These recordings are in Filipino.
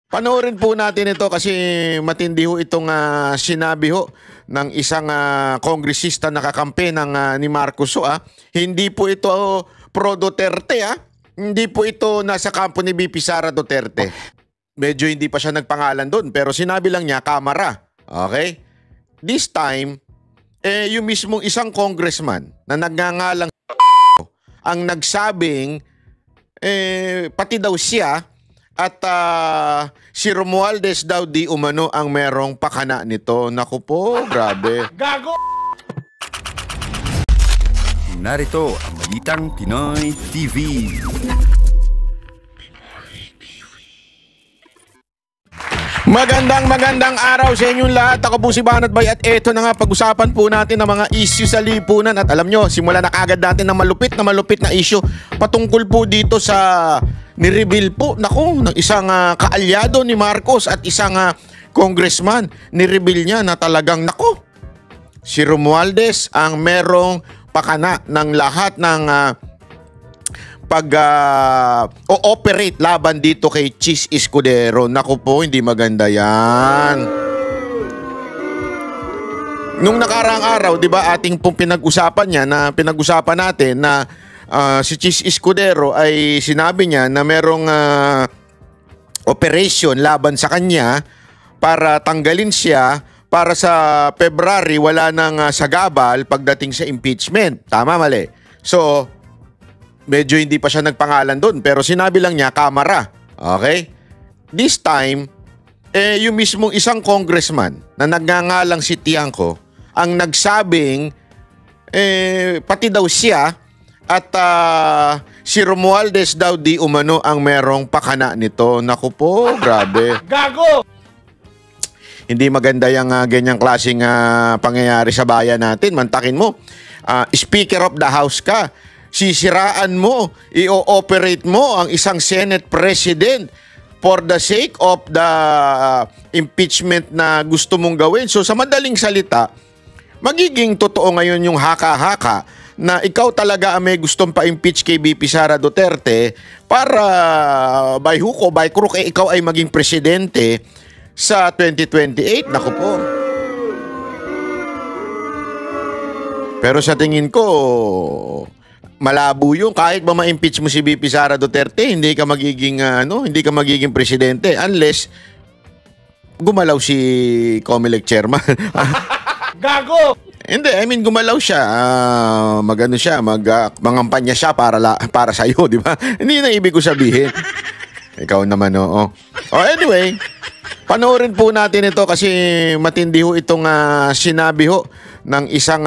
Panoorin po natin ito kasi matindi ho itong sinabi ho ng isang kongresista na kakampi ng ni Marcos ho. Hindi po ito pro Duterte. Hindi po ito nasa kampo ni VP Sara Duterte. Medyo hindi pa siya nagpangalan doon pero sinabi lang niya kamara. Okay? This time, yung mismong isang congressman na nagngangalang ang nagsabing pati daw siya at si Romualdez daw di umano ang merong pakana nito. Naku po, grabe. Gago! Narito ang Balitang Pinoy TV. Magandang araw sa inyong lahat. Ako po si Banat Bay at eto na nga pag-usapan po natin ng mga issue sa lipunan. At alam nyo, simula na kagad natin ng malupit na issue patungkol po dito sa ni-reveal po, ng isang kaalyado ni Marcos at isang congressman. Ni-reveal niya na talagang, si Romualdez ang merong pakana ng lahat ng pag-operate laban dito kay Chis Escudero. Naku po, hindi maganda yan. Nung nakaraang araw, di ba, ating pong pinag-usapan natin na si Chis Escudero ay sinabi niya na merong operation laban sa kanya para tanggalin siya para sa February wala nang sagabal pagdating sa impeachment. Tama, mali? So, medyo hindi pa siya nagpangalan doon pero sinabi lang niya kamara. Okay? This time, yung mismong isang congressman na nagngangalang si Tiangco ang nagsabing pati daw siya at si Romualdez daw di umano ang merong pakana nito. Naku po, grabe. Gago! Hindi maganda yung ganyang klaseng pangyayari sa bayan natin. Mantakin mo, Speaker of the House ka. Sisiraan mo, i-ooperate mo ang isang Senate President for the sake of the impeachment na gusto mong gawin. So sa madaling salita, magiging totoo ngayon yung haka-haka na ikaw talaga ang may gustong pa-impeach kay VP Sara Duterte para by hook or by crook ikaw ay maging presidente sa 2028. Naku po. Pero sa tingin ko, malabo yung kahit ba ma-impeach mo si VP Sara Duterte, hindi ka magiging presidente unless gumalaw si Comelec chairman. Gago! Hindi, I mean gumalaw siya, mangampanya siya para sa iyo, di ba? Hindi na ibig ko sabihin. Ikaw naman, oo. Anyway, panoorin po natin ito kasi matindi ho itong sinabi ho ng isang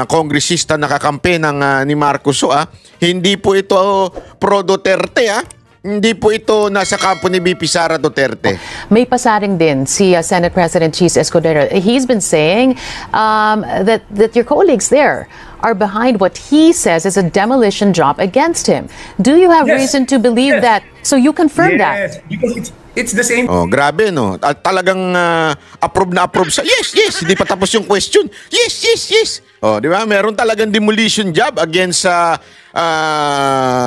kongresista na kakampi ng ni Marcos ho. Hindi po ito pro Duterte. Hindi po ito nasa kampo ni VP Sara Duterte. May pasaring din si Senate President Chis Escudero. He's been saying that your colleagues there are behind what he says is a demolition job against him. Do you have reason to believe that? So you confirm that? Because it's the same. Oh, grabe no. Talagang approve sa. Yes. Hindi pa tapos yung question. Yes. Oh, di ba? Meron talagang demolition job against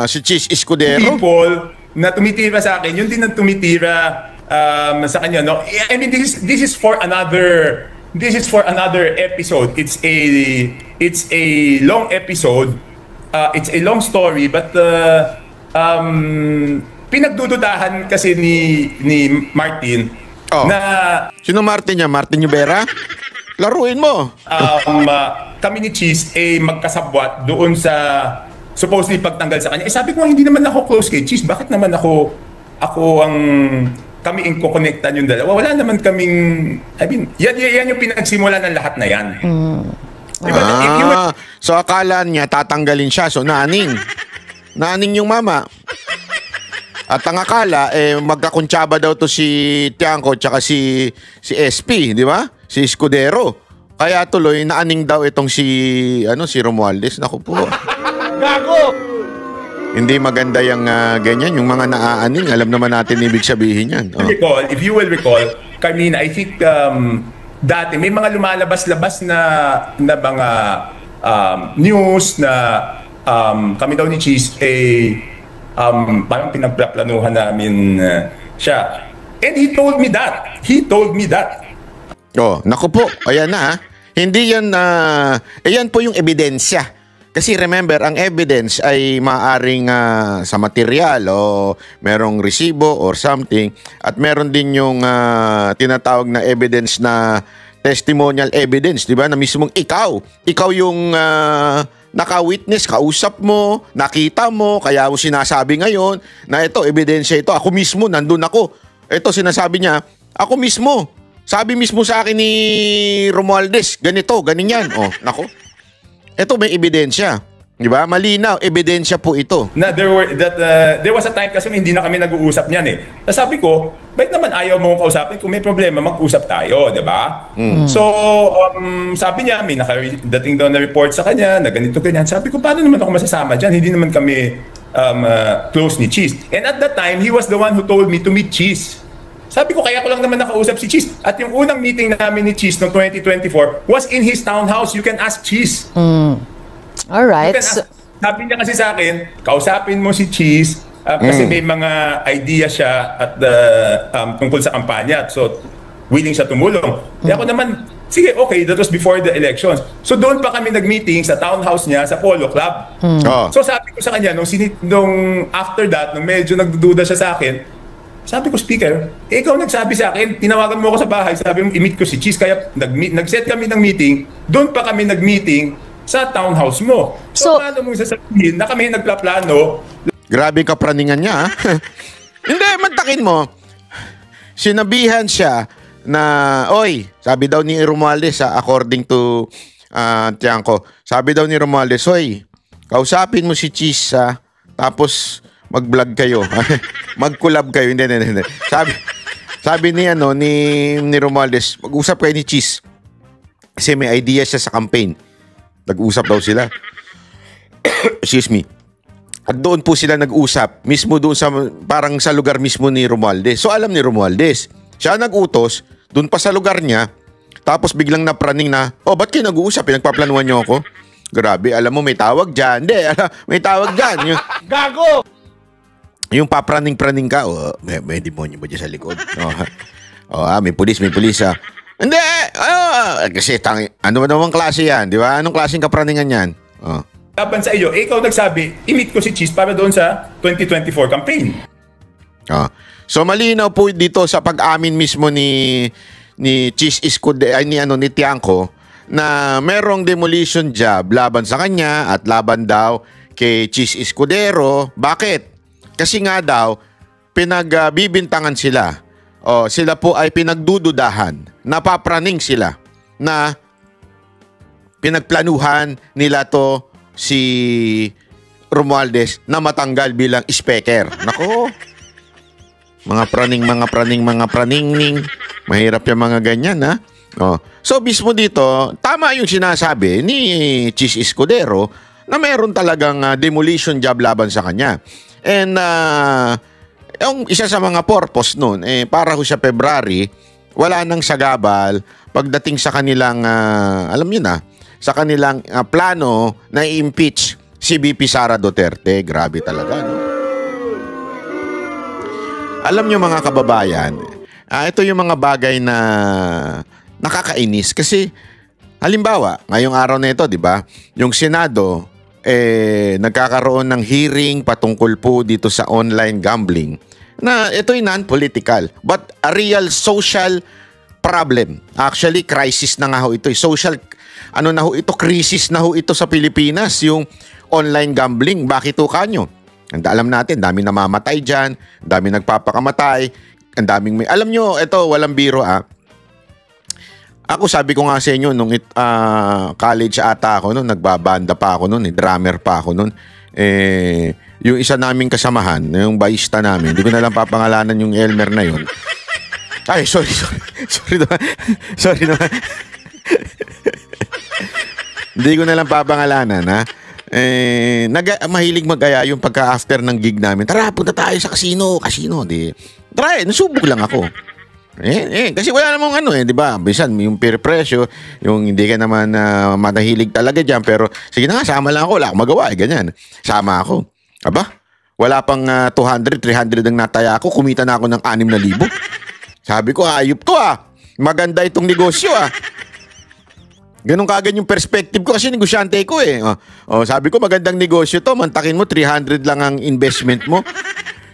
si Chis Escudero. People na tumitira sa akin, yun din ang tumitira sa kanya, no? I mean, this is for another episode. It's a long episode. It's a long story, but pinagdududahan kasi ni Martin na sino Martin niya? Martin Yubera? Laruin mo. Kami ni Chis magkasabwat doon sa supposedly pagtanggal sa kanya. Sabi ko, hindi naman ako close kay Chis. Bakit naman ako ang kami inko-connectan yung dalawa? Wala naman kaming, I mean, yan yung pinagsimula ng lahat na yan. Diba? So akala niya tatanggalin siya. So naning yung mama. At ang akala, magkakuntsaba daw to si Tiangco tsaka si SP, di ba? Si Escudero. Kaya tuloy, naaning daw itong si Romualdez. Naku po. Gago! Hindi maganda yung ganyan. Yung mga naaaning, alam naman natin ibig sabihin yan. If you will recall, Carmina, I think dati may mga lumalabas-labas na mga news na kami daw ni Chis parang pinagplaplanuhan namin siya. And he told me that. He told me that. Oh, naku po. Ayan na. Hindi yan, ayan po yung ebidensya. Kasi remember, ang evidence ay maaring sa material o merong resibo or something. At meron din yung tinatawag na evidence na testimonial evidence, di ba? Na mismong ikaw yung naka-witness, kausap mo, nakita mo, kaya mo sinasabi ngayon na ito, ebidensya ito. Ako mismo, nandun ako. Ito, sinasabi niya, ako mismo. Sabi mismo sa akin ni Romualdez, ganito, ganyan. Oh, nako. Ito may ebidensya. Di ba? Malinaw, ebidensya po ito. Na there was a time kasi hindi na kami nag-uusap niyan eh. Sabi ko, bakit naman ayaw mo kong kausapin? Kung may problema, mag-usap tayo, di ba? So, sabi niya, may nakadating daw na report sa kanya, na ganito, ganyan. Sabi ko, paano naman ako masasama dyan? Hindi naman kami close ni Cheese. And at that time, he was the one who told me to meet Cheese. Sabi ko, kaya ko lang naman nakausap si Cheese. At yung unang meeting namin ni Cheese noong 2024 was in his townhouse. You can ask Cheese. All right. Sabi niya kasi sa akin, kausapin mo si Cheese kasi may mga idea siya at tungkol sa kampanya. So, willing siya tumulong. Kaya ako naman, sige, okay, that was before the elections. So, doon pa kami nag-meeting sa townhouse niya sa Polo Club. So, sabi ko sa kanya, nung after that, nung medyo nagdududa siya sa akin, sabi ko, Speaker, ikaw nagsabi sa akin, tinawagan mo ako sa bahay, sabi mo, i-meet ko si Cheese, kaya nag-set kami ng meeting, doon pa kami nag-meeting sa townhouse mo. So paano mong sasabihin na kami nagplaplano? Grabe ka praningan niya, ha? Hindi, mantakin mo. Sinabihan siya na, oy, sabi daw ni Romualdez, according to Tiangco, sabi daw ni Romualdez, oy, kausapin mo si Cheese, tapos mag-vlog kayo. Mag-collab kayo. Hindi. Sabi ni Romualdez, mag-usap kayo ni Cheese. Kasi may idea siya sa campaign. Nag-usap daw sila. Excuse me. At doon po sila nag-usap. Mismo doon parang sa lugar mismo ni Romualdez. So alam ni Romualdez. Siya nag-utos, doon pa sa lugar niya. Tapos biglang napraning na, ba't kayo nag-uusap? Nagpaplanuhan niyo ako? Grabe, alam mo may tawag dyan. Hindi, may tawag dyan. Gago! Yung papraning-praning ka, may demonyo ba dyan sa likod? May pulis, Hindi, kasi ano ba namang klase yan, di ba? Anong klaseng kapraningan yan? Laban sa iyo, ikaw nagsabi, i-meet ko si Cheese para doon sa 2024 campaign. So malinaw po dito sa pag-amin mismo ni Cheese Escudero, ni Tiangco, na merong demolition job laban sa kanya at laban daw kay Cheese Escudero. Bakit? Kasi nga daw, pinagbibintangan sila. Sila po ay pinagdududahan. Napapraning sila na pinagplanuhan nila to si Romualdez na matanggal bilang speaker. Nako. Mga praning. Mahirap yung mga ganyan, ha? So, mismo dito, tama yung sinasabi ni Cheese Escudero na meron talagang demolition job laban sa kanya. And yung isa sa mga purpose nun, para ho sa February, wala nang sagabal pagdating sa kanilang, alam nyo na, sa kanilang plano na i-impeach si VP Sara Duterte. Grabe talaga, no? Alam nyo mga kababayan, ito yung mga bagay na nakakainis. Kasi, halimbawa, ngayong araw na ito, di ba, yung Senado, nagkakaroon ng hearing patungkol po dito sa online gambling na ito'y non-political but a real social problem. Actually, crisis na nga ho ito. Social, crisis na ho ito sa Pilipinas, yung online gambling. Bakit ho kanyo? Alam natin, daming namamatay dyan, daming nagpapakamatay, ang daming alam nyo, ito, walang biro, Ako sabi ko nga sa inyo, nung college ata ako, nagbabanda pa ako noon, drummer pa ako noon. Yung isa naming kasamahan, yung baista namin, hindi ko na lang papangalanan yung Elmer na yun. Ay, sorry naman. Hindi ko na lang papangalanan, ha? Mahilig mag-aya yung pagka-after ng gig namin. Tara, punta tayo sa casino. Tara, nasubok lang ako. Kasi wala namang di ba? Bisan yung peer pressure, yung hindi ka naman matahilig talaga diyan, pero sige na nga, sama lang ako, wala akong magawa, ganyan. Sama ako. Aba, wala pang 200, 300 ang nataya ako, kumita na ako ng 6,000. Sabi ko, ayop to maganda itong negosyo Ganun kagad yung perspective ko kasi negosyante ko sabi ko, magandang negosyo to, mantakin mo 300 lang ang investment mo,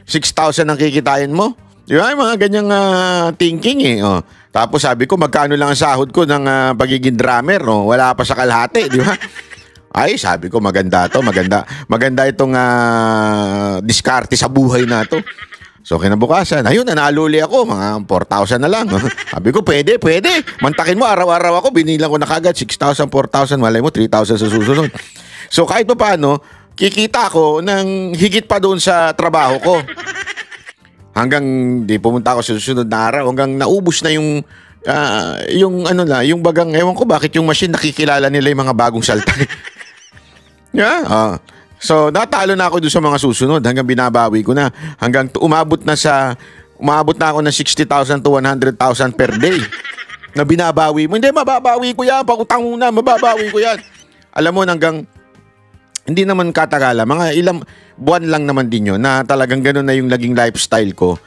6,000 ang kikitain mo. Di ba? Mga ganyang thinking Tapos sabi ko, magkano lang ang sahod ko ng pagiging drummer, wala pa sa kalahati, di ba? Ay, sabi ko, maganda to, maganda itong diskarte sa buhay na to. So kinabukasan, ayun, nanalo uli ako, mga 4,000 na lang. Sabi ko, pwede. Mantakin mo, araw-araw ako, binilang ko na kagad, 6,000, 4,000, malay mo, 3,000 sa susunod. So kahit pa paano, kikita ako ng higit pa doon sa trabaho ko. Hanggang di pumunta ako sa susunod na araw, hanggang naubos na yung bagang, ewan ko bakit yung machine nakikilala nila yung mga bagong salta. Yeah. So, natalo na ako doon sa mga susunod hanggang binabawi ko na. Hanggang umabot na ako ng 60,000 to 100,000 per day na binabawi mo. Hindi, mababawi ko yan. Pakutang muna, mababawi ko yan. Alam mo, hanggang hindi naman katagalan. Mga ilang buwan lang naman din yun na talagang gano'n na yung naging lifestyle ko.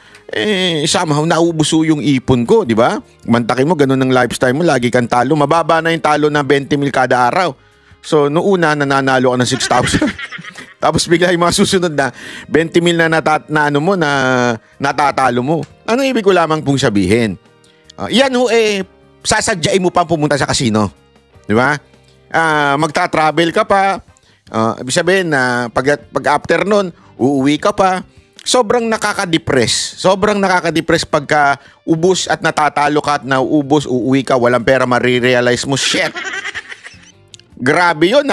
Somehow, naubuso yung ipon ko, di ba? Mantakin mo, gano'n ang lifestyle mo. Lagi kang talo. Mababa na yung talo na 20 mil kada araw. So, noong una, nananalo ka ng 6,000. Tapos bigla yung mga susunod na 20 mil na natatalo mo. Ano ibig ko lamang pong sabihin? Yan sasadyain mo pa pumunta sa casino. Di ba? Magta-travel ka pa. Ibig sabihin na pag after nun, uuwi ka pa. Sobrang nakaka-depress. Pagka ubos at natatalo ka at nauubos, uuwi ka, walang pera, marirealize mo, shit! Grabe yun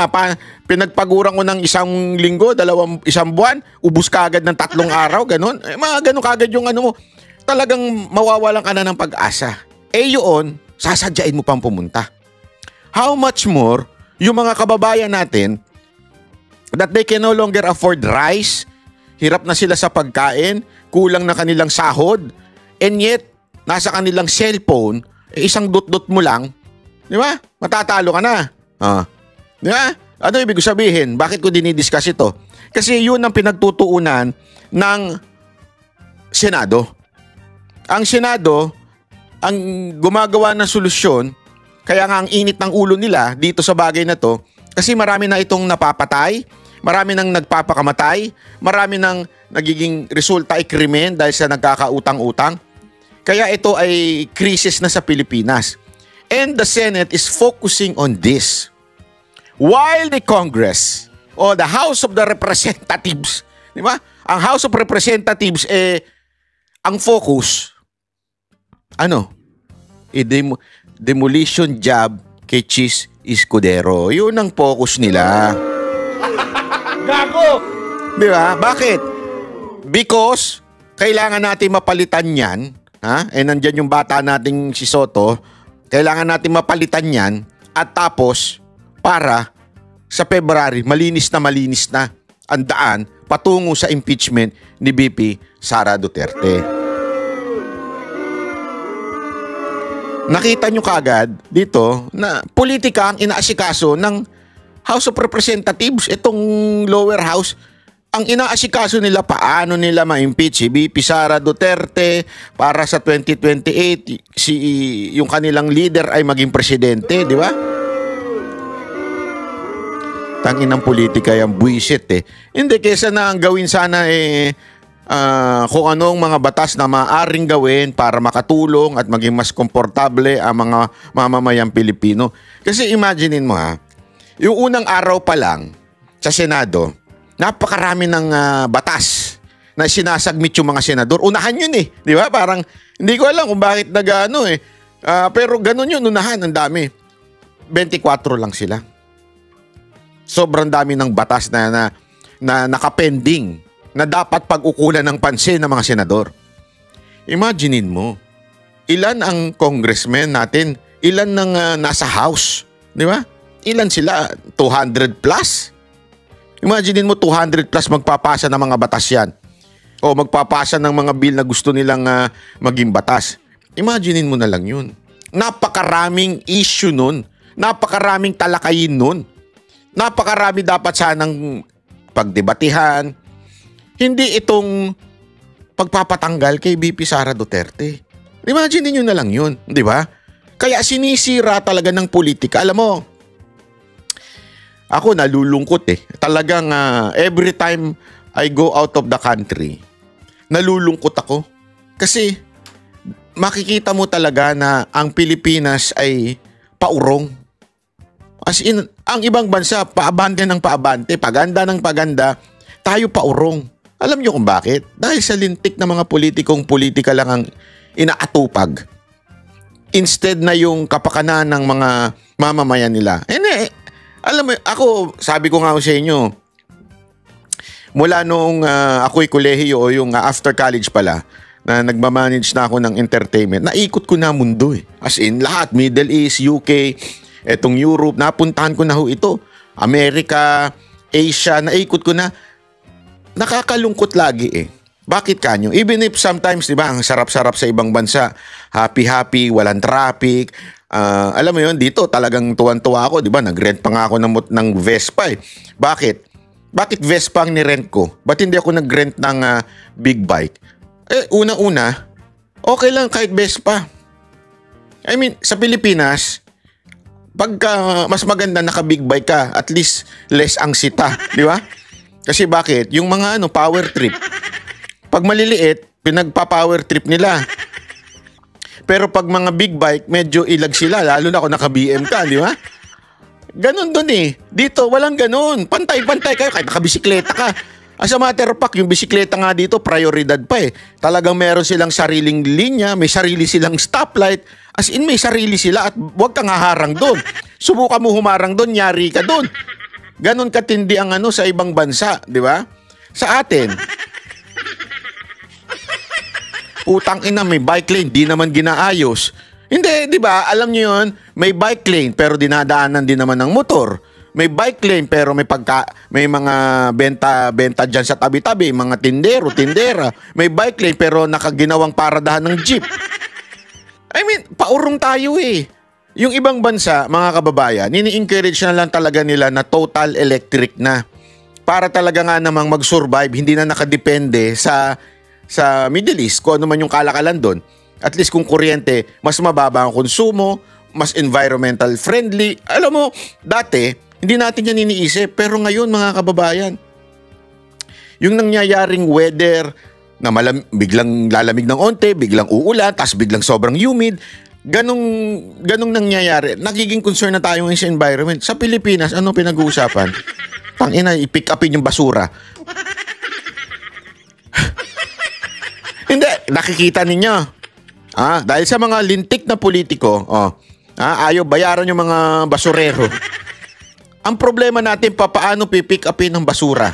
pinagpaguran ko ng 1 linggo, 1 buwan, ubus ka agad ng 3 araw, ganun. Mga ganun kagad yung mo. Talagang mawawalan ka na ng pag-asa. Yun, sasadyain mo pang pumunta. How much more yung mga kababayan natin that they can no longer afford rice, hirap na sila sa pagkain, kulang na kanilang sahod, and yet, nasa kanilang cellphone, 1 dot-dot mo lang, di ba? Matatalo ka na. Di ba? Ano ibig sabihin? Bakit ko dinidiscuss ito? Kasi yun ang pinagtutuunan ng Senado. Ang Senado, ang gumagawa ng solusyon, kaya nga ang init ng ulo nila dito sa bagay na to, kasi marami na itong napapatay, marami nang nagpapakamatay, marami nang nagiging resulta ay krimen dahil sa nagkakautang-utang. Kaya ito ay krisis na sa Pilipinas. And the Senate is focusing on this. While the Congress o the House of the Representatives, di ba? Ang House of Representatives ang focus demolition job kay Chis Escudero. Yun ang focus nila. Gago! Di ba? Bakit? Because kailangan natin mapalitan yan. Nandyan yung bata nating si Soto. Kailangan natin mapalitan yan. At tapos, para sa February, malinis na ang daan patungo sa impeachment ni VP Sara Duterte. Nakita nyo kagad dito na politika ang inaasikaso ng House of Representatives, itong lower house. Ang inaasikaso nila, paano nila ma-impeach si VP Sara Duterte para sa 2028 yung kanilang leader ay maging presidente, di ba? Tangin ng politika yung buwisit Hindi, kesa na ang gawin sana kung anong mga batas na maaaring gawin para makatulong at maging mas komportable ang mga mamamayang Pilipino. Kasi imaginein mo yung unang araw pa lang sa Senado, napakarami ng batas na sinasagmit yung mga senador. Unahan yun di ba? Parang hindi ko alam kung bakit pero ganun yun, unahan, ang dami. 24 lang sila. Sobrang dami ng batas na nakapending na dapat pag-ukulan ng pansin ng mga senador. Imaginein mo, ilan ang congressmen natin? Ilan ng nasa house? Di ba? Ilan sila? 200 plus? Imaginein mo 200 plus magpapasa ng mga batas yan. O magpapasa ng mga bill na gusto nilang maging batas. Imaginein mo na lang yun. Napakaraming issue nun. Napakaraming talakayin nun. Napakarami dapat sanang pagdebatihan. Hindi itong pagpapatanggal kay VP Sara Duterte. Imagine niyo na lang yun, di ba? Kaya sinisira talaga ng politika. Alam mo, ako nalulungkot eh. Talagang every time I go out of the country, nalulungkot ako. Kasi makikita mo talaga na ang Pilipinas ay paurong. As in, ang ibang bansa, paabante ng paabante, paganda ng paganda, tayo paurong. Alam niyo kung bakit? Dahil sa lintik na mga politikong politika lang ang inaatupag. Instead na yung kapakanan ng mga mamamayan nila. Alam mo, ako, sabi ko nga sa inyo, mula noong ako'y kolehiyo o yung after college pala, na nagmamanage na ako ng entertainment, naikot ko na mundo eh. As in, lahat, Middle East, UK, etong Europe, napuntahan ko na ho ito. America, Asia, naikot ko na. Nakakalungkot lagi eh. Bakit kanyo? Even if sometimes, di ba, ang sarap-sarap sa ibang bansa, happy-happy, walang traffic. Alam mo yun, dito talagang tuwan-tuwa ako, di ba? Nag-rent pa nga ako ng Vespa eh. Bakit? Bakit Vespa ang nirent ko? Ba't hindi ako nag-rent ng big bike? Una-una, okay lang kahit Vespa. I mean, sa Pilipinas, pagka mas maganda naka-big bike ka, at least less ang sita, di ba? Kasi bakit? Yung mga power trip. Pag maliliit, pinagpa-power trip nila. Pero pag mga big bike, medyo ilag sila. Lalo na kung naka-BM ka, di ba? Ganon dun eh. Dito, walang ganon. Pantay-pantay kayo kahit nakabisikleta ka. As a matter of fact, yung bisikleta nga dito, prioridad pa eh. Talagang meron silang sariling linya, may sarili silang stoplight. As in, may sarili sila at huwag kang haharang doon. Subukan mo humarang doon, nyari ka doon. Ganon katindi ang sa ibang bansa, di ba? Sa atin, putang ina, may bike lane, di naman ginaayos. Hindi, di ba? Alam niyo yun, may bike lane pero dinadaanan din naman ng motor. May bike lane pero may mga benta dyan sa tabi-tabi, mga tindera. May bike lane pero nakaginawang paradahan ng jeep. I mean, paurong tayo eh. Yung ibang bansa, mga kababayan, nini-encourage na lang talaga nila na total electric na. Para talaga nga namang mag-survive, hindi na nakadepende sa Middle East, kung ano man yung kalakalan doon. At least kung kuryente, mas mababa ang konsumo, mas environmental friendly. Alam mo, dati, hindi natin yan iniisip. Pero ngayon, mga kababayan, yung nangyayaring weather na biglang lalamig ng onte, biglang uulan, tas biglang sobrang humid, ganong nangyayari. Nagiging concern na tayo ngayon sa environment. Sa Pilipinas, ano pinag-uusapan? Tangina, i-pick upin yung basura. Hindi, nakikita ninyo. Dahil sa mga lintik na politiko, ayaw bayaran yung mga basurero. Ang problema natin, paano pipick upin ng basura?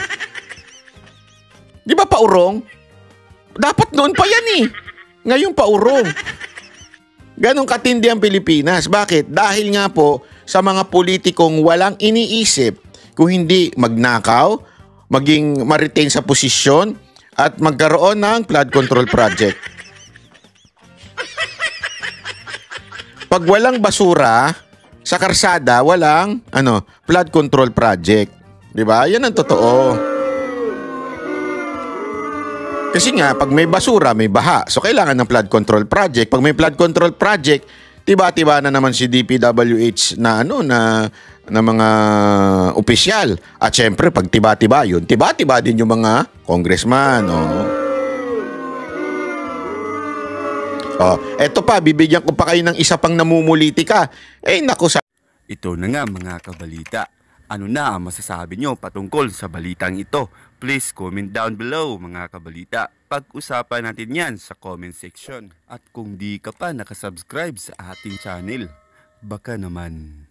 Di ba paurong? Dapat noon pa yan eh. Ngayon paurong. Ganong katindi ang Pilipinas. Bakit? Dahil nga po sa mga politikong walang iniisip kung hindi magnakaw, maging ma-retain sa posisyon, at magkaroon ng flood control project. Pag walang basura sa karsada, walang flood control project. 'Di ba? Yan ang totoo. Kasi nga pag may basura, may baha. So kailangan ng flood control project. Pag may flood control project, tiba-tiba na naman si DPWH na na mga opisyal. At syempre, pag tiba-tiba yun, tiba-tiba din yung mga congressman. Eto pa, bibigyan ko pa kayo ng isa pang namumulitika. Naku sa... Ito na nga mga kabalita. Ano na ang masasabi nyo patungkol sa balitang ito? Please comment down below mga kabalita. Pag-usapan natin yan sa comment section. At kung di ka pa nakasubscribe sa ating channel, baka naman